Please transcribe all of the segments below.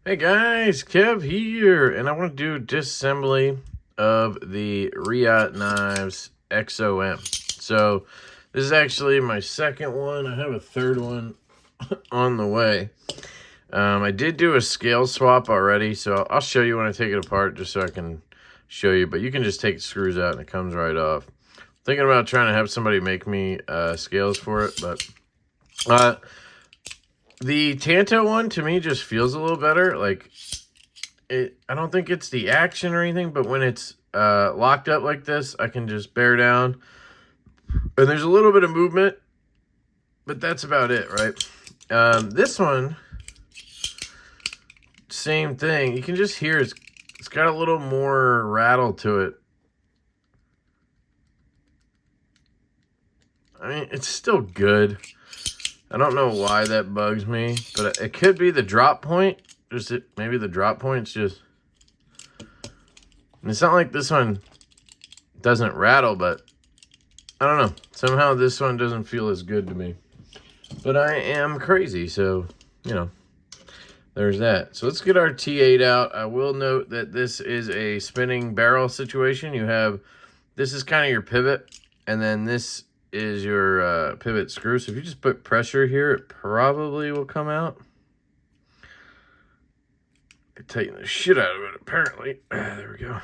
Hey guys, Kev here, and I want to do disassembly of the Reate XOM. So this is actually my second one. I have a third one on the way. I did do a scale swap already, so I'll show you when I take it apart just so I can show you. But you can just take the screws out and it comes right off. Thinking about trying to have somebody make me scales for it, but the Tanto one to me just feels a little better. Like I don't think it's the action or anything, but when it's locked up like this, I can just bear down. And there's a little bit of movement, but that's about it, right? This one, same thing. You can just hear it's got a little more rattle to it. I mean, it's still good. I don't know why that bugs me, but it could be the drop point. Maybe the drop point's just... It's not like this one doesn't rattle, but I don't know. Somehow this one doesn't feel as good to me. But I am crazy, so, you know, there's that. So let's get our T8 out. I will note that this is a spinning barrel situation. This is kind of your pivot, and then this is your pivot screw. So if you just put pressure here, it probably will come out. I tighten the shit out of it, apparently. There we go.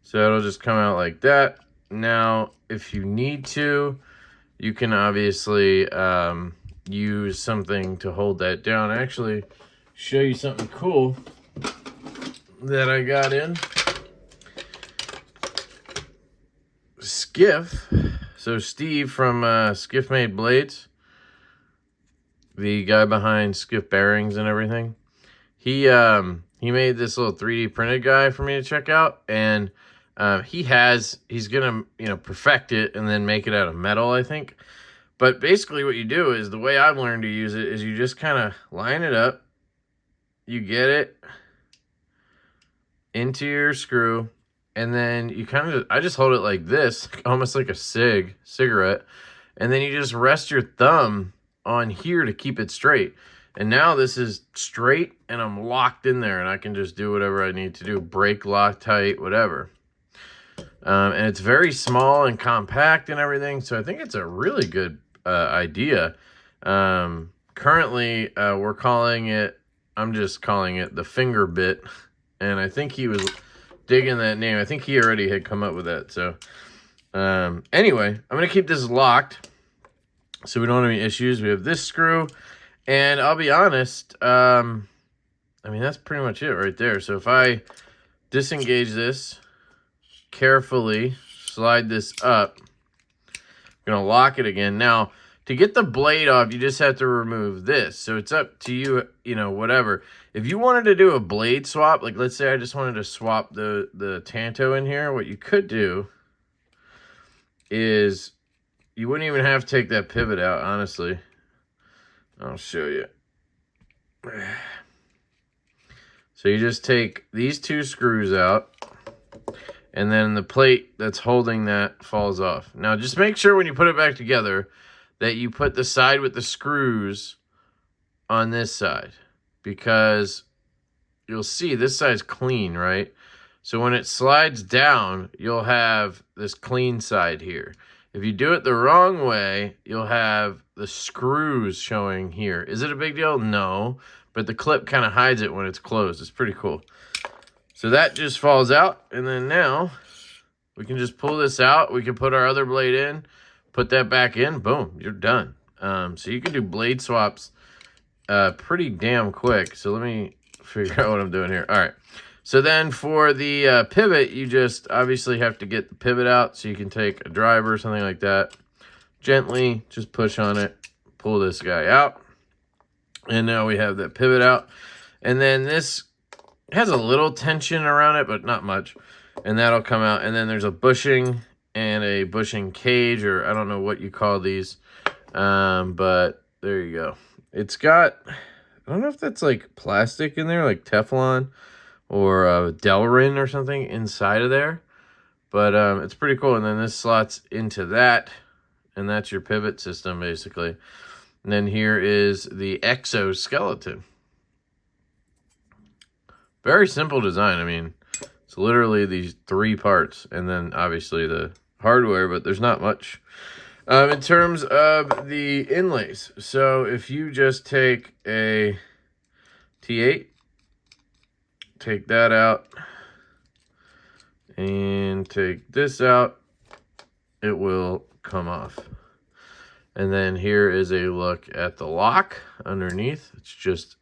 So it'll just come out like that. Now, if you need to, you can obviously use something to hold that down. Actually, show you something cool that I got in. Skiff. So Steve from Skiff Made Blades, the guy behind Skiff Bearings and everything, he made this little 3D printed guy for me to check out, and he's gonna perfect it and then make it out of metal, I think. But basically what you do is, the way I've learned to use it is you just kind of line it up, you get it into your screw, and then you I just hold it like this, almost like a cigarette, and then you just rest your thumb on here to keep it straight. And now this is straight, and I'm locked in there, and I can just do whatever I need to do, break, lock, tight, whatever. And it's very small and compact and everything, so I think it's a really good idea. Currently, I'm just calling it the finger bit, and I think he was digging that name. I think he already had come up with that. So anyway, I'm going to keep this locked so we don't have any issues. We have this screw, and I'll be honest, I mean, that's pretty much it right there. So if I disengage this, carefully slide this up, I'm going to lock it again. Now, to get the blade off, you just have to remove this. So it's up to you, whatever. If you wanted to do a blade swap, like let's say I just wanted to swap the Tanto in here, what you could do is you wouldn't even have to take that pivot out, honestly. I'll show you. So you just take these two screws out, and then the plate that's holding that falls off. Now, just make sure when you put it back together that you put the side with the screws on this side, because you'll see this side's clean, right? So when it slides down, you'll have this clean side here. If you do it the wrong way, you'll have the screws showing here. Is it a big deal? No, but the clip kind of hides it when it's closed. It's pretty cool. So that just falls out, and then now we can just pull this out. We can put our other blade in, put that back in, boom, you're done. So you can do blade swaps pretty damn quick. So let me figure out what I'm doing here. All right. So then for the pivot, you just obviously have to get the pivot out, so you can take a driver or something like that. Gently, just push on it, pull this guy out. And now we have that pivot out. And then this has a little tension around it, but not much. And that'll come out. And then there's a bushing and a bushing cage, or I don't know what you call these. But there you go. It's got, I don't know if that's like plastic in there, like Teflon or Delrin or something inside of there. But it's pretty cool. And then this slots into that, and that's your pivot system, basically. And then here is the exoskeleton. Very simple design. I mean, it's literally these 3 parts, and then obviously the hardware, but there's not much. In terms of the inlays, so if you just take a T8, take that out, and take this out, it will come off. And then here is a look at the lock underneath. It's just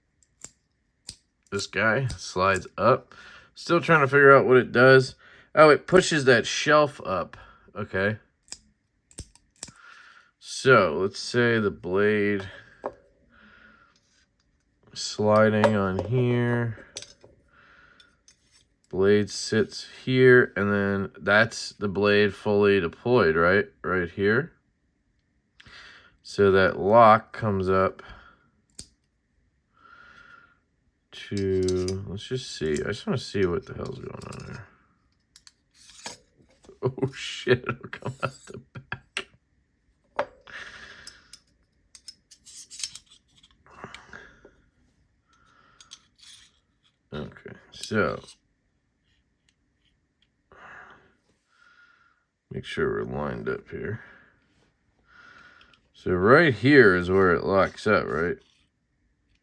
this guy slides up. Still trying to figure out what it does. Oh, it pushes that shelf up. Okay. So let's say the blade sliding on here. Blade sits here, and then that's the blade fully deployed, right? Right here. So that lock comes up to, let's just see. I just want to see what the hell's going on there. Oh shit, it'll come out the back. Okay, so make sure we're lined up here. So right here is where it locks up, right?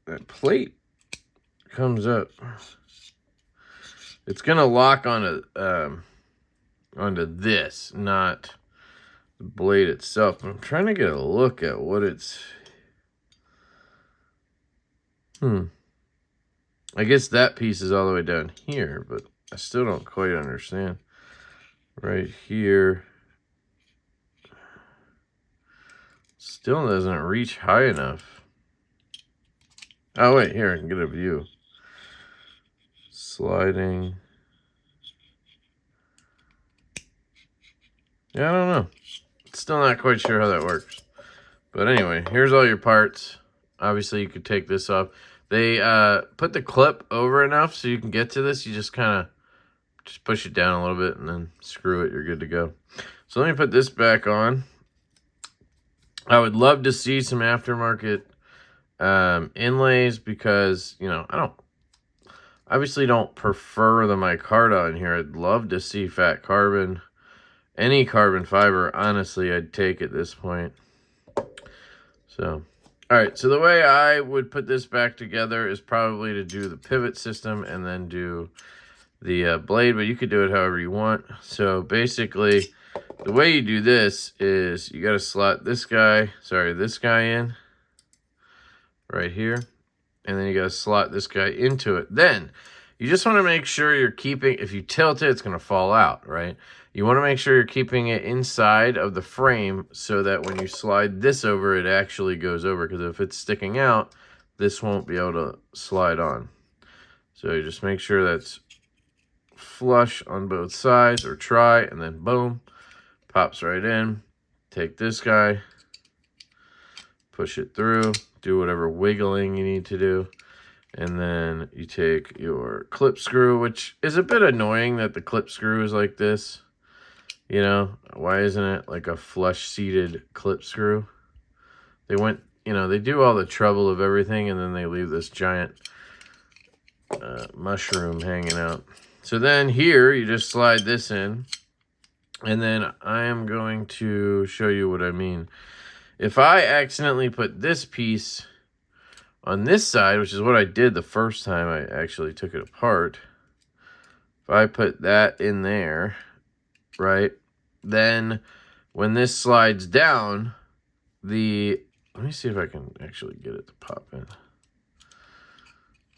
That plate comes up. It's gonna lock onto this, not the blade itself. I'm trying to get a look at what it's. I guess that piece is all the way down here, but I still don't quite understand. Right here. Still doesn't reach high enough. Oh, wait, here, I can get a view. Sliding. Yeah, I don't know. Still not quite sure how that works. But anyway, here's all your parts. Obviously, you could take this off. They put the clip over enough so you can get to this. You just kind of just push it down a little bit and then screw it. You're good to go. So let me put this back on. I would love to see some aftermarket inlays because, you know, I obviously don't prefer the micarta in here. I'd love to see fat carbon. Any carbon fiber, honestly, I'd take at this point. So, all right. So the way I would put this back together is probably to do the pivot system and then do the blade, but you could do it however you want. So basically, the way you do this is you got to slot this guy in right here. And then you got to slot this guy into it. Then you just want to make sure you're keeping, if you tilt it, it's going to fall out, right? You want to make sure you're keeping it inside of the frame so that when you slide this over, it actually goes over. Because if it's sticking out, this won't be able to slide on. So you just make sure that's flush on both sides, or try, and then boom, pops right in. Take this guy, push it through, do whatever wiggling you need to do, and then you take your clip screw, which is a bit annoying that the clip screw is like this. You know, why isn't it like a flush seated clip screw? They went, you know, they do all the trouble of everything and then they leave this giant mushroom hanging out. So then here you just slide this in, and then I am going to show you what I mean. If I accidentally put this piece on this side, which is what I did the first time I actually took it apart, if I put that in there, right, then when this slides down, let me see if I can actually get it to pop in.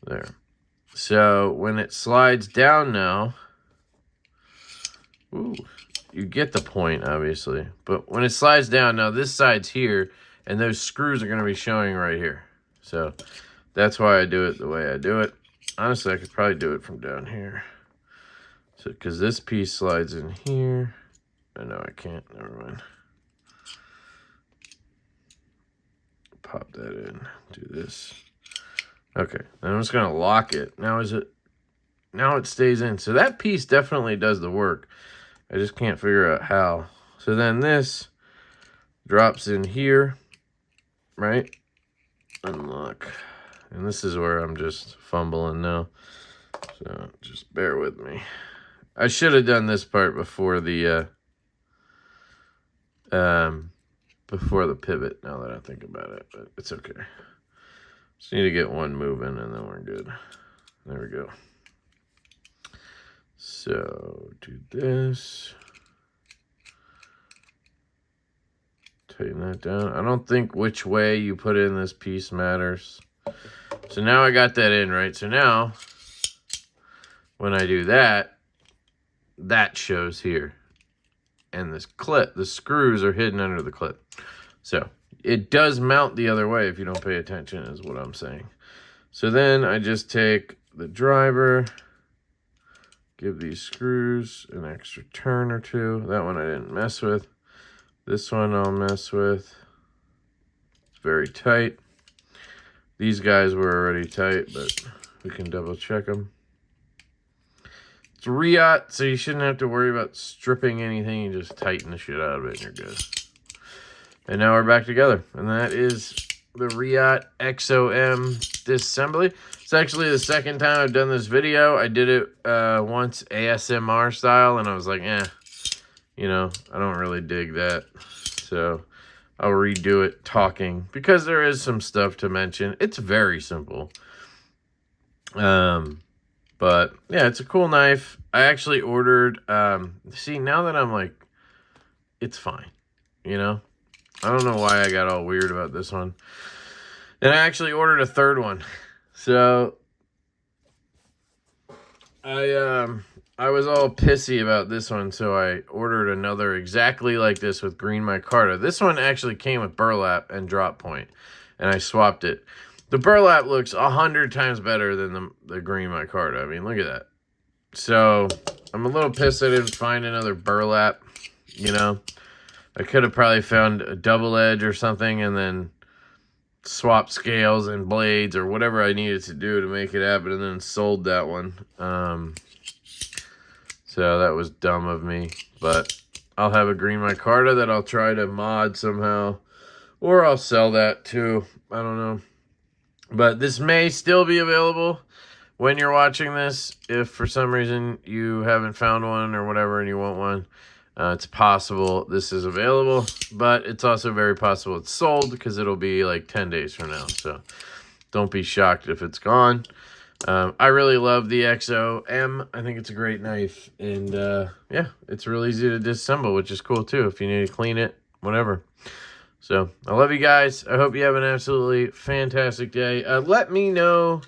There. So when it slides down now, ooh, you get the point, obviously. But when it slides down, now this side's here, and those screws are going to be showing right here. So that's why I do it the way I do it. Honestly, I could probably do it from down here. So, because this piece slides in here. Oh, no, I can't. Never mind. Pop that in. Do this. Okay. Then I'm just going to lock it. Now it stays in. So that piece definitely does the work. I just can't figure out how. So then this drops in here, right? Unlock. And this is where I'm just fumbling now. So just bear with me. I should have done this part before the pivot, now that I think about it, but it's okay. Just need to get one moving and then we're good. There we go. So do this. Tighten that down. I don't think which way you put in this piece matters. So now I got that in, right? So now when I do that, that shows here. And this clip, the screws are hidden under the clip. So it does mount the other way if you don't pay attention, is what I'm saying. So then I just take the driver, give these screws an extra turn or two. That one I didn't mess with. This one I'll mess with. It's very tight. These guys were already tight, but we can double check them. It's Riate, so you shouldn't have to worry about stripping anything. You just tighten the shit out of it and you're good. And now we're back together. And that is the Reate Exo-M disassembly. It's actually the second time I've done this video. I did it once ASMR style, and I was like, you know, I don't really dig that. So I'll redo it talking, because there is some stuff to mention. It's very simple. But yeah, it's a cool knife. I actually ordered, see, now that I'm like, it's fine, you know? I don't know why I got all weird about this one. And I actually ordered a third one. So I was all pissy about this one, so I ordered another exactly like this with green micarta. This one actually came with burlap and drop point, and I swapped it. The burlap looks 100 times better than the green micarta. I mean, look at that. So I'm a little pissed I didn't find another burlap, you know. I could have probably found a double edge or something and then swap scales and blades or whatever I needed to do to make it happen, and then sold that one. So that was dumb of me, but I'll have a green micarta that I'll try to mod somehow, or I'll sell that too. I don't know. But this may still be available when you're watching this. If for some reason you haven't found one or whatever and you want one, it's possible this is available, but it's also very possible it's sold, because it'll be like 10 days from now. So don't be shocked if it's gone. I really love the Exo-M. I think it's a great knife. And yeah, it's real easy to disassemble, which is cool too if you need to clean it, whatever. So I love you guys. I hope you have an absolutely fantastic day. Let me know,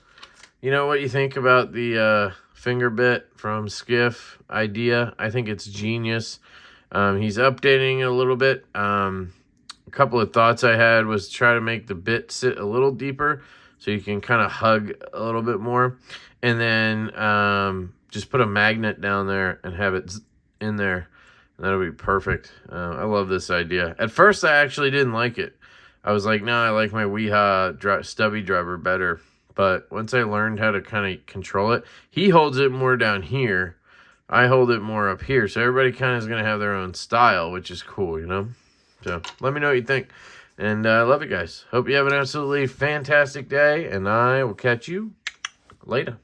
you know, what you think about the finger bit from Skiff idea. I think it's genius. He's updating it a little bit. A couple of thoughts I had was try to make the bit sit a little deeper so you can kind of hug a little bit more. And then just put a magnet down there and have it in there. And that'll be perfect. I love this idea. At first, I actually didn't like it. I was like, no, I like my Weeha stubby driver better. But once I learned how to kind of control it, he holds it more down here. I hold it more up here. So everybody kind of is going to have their own style, which is cool, you know? So let me know what you think. And I love you guys. Hope you have an absolutely fantastic day. And I will catch you later.